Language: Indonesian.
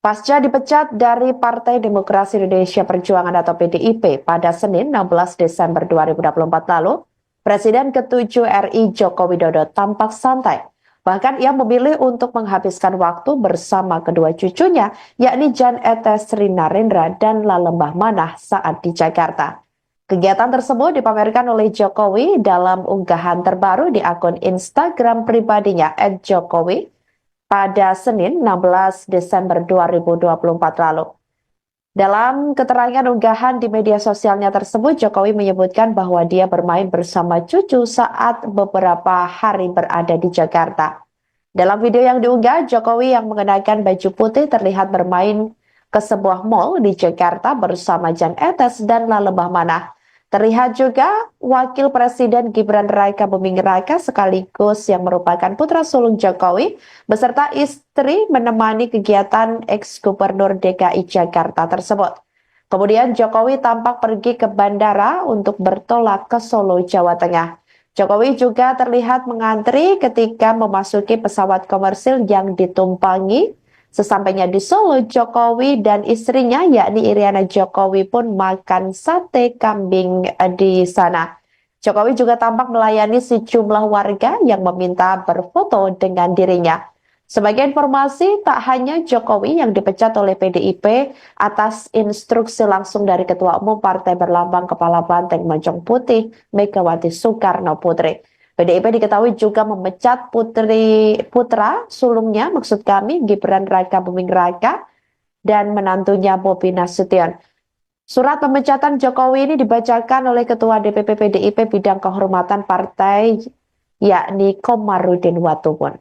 Pasca dipecat dari Partai Demokrasi Indonesia Perjuangan atau PDIP pada Senin 16 Desember 2024 lalu, Presiden ke-7 RI Joko Widodo tampak santai. Bahkan ia memilih untuk menghabiskan waktu bersama kedua cucunya, yakni Jan Etes Rinarendra dan Lalembah Manah saat di Jakarta. Kegiatan tersebut dipamerkan oleh Jokowi dalam unggahan terbaru di akun Instagram pribadinya @jokowi pada Senin 16 Desember 2024 lalu. Dalam keterangan unggahan di media sosialnya tersebut, Jokowi menyebutkan bahwa dia bermain bersama cucu saat beberapa hari berada di Jakarta. Dalam video yang diunggah, Jokowi yang mengenakan baju putih terlihat bermain ke sebuah mal di Jakarta bersama Jan Etes dan Lalembah Manah. Terlihat juga Wakil Presiden Gibran Raka Buming Raka sekaligus yang merupakan putra sulung Jokowi beserta istri menemani kegiatan ex-gubernur DKI Jakarta tersebut. Kemudian Jokowi tampak pergi ke bandara untuk bertolak ke Solo, Jawa Tengah. Jokowi juga terlihat mengantri ketika memasuki pesawat komersil yang ditumpangi. Sesampainya di Solo, Jokowi dan istrinya yakni Iriana Jokowi pun makan sate kambing di sana. Jokowi juga tampak melayani sejumlah warga yang meminta berfoto dengan dirinya. Sebagai informasi, tak hanya Jokowi yang dipecat oleh PDIP atas instruksi langsung dari Ketua Umum Partai Berlambang Kepala Banteng Moncong Putih, Megawati Soekarno Putri. PDIP diketahui juga memecat putra sulungnya, maksud kami Gibran Raka Buming Raka dan menantunya Bobi Nasution. Surat pemecatan Jokowi ini dibacakan oleh Ketua DPP PDIP bidang kehormatan partai yakni Komarudin Watubun.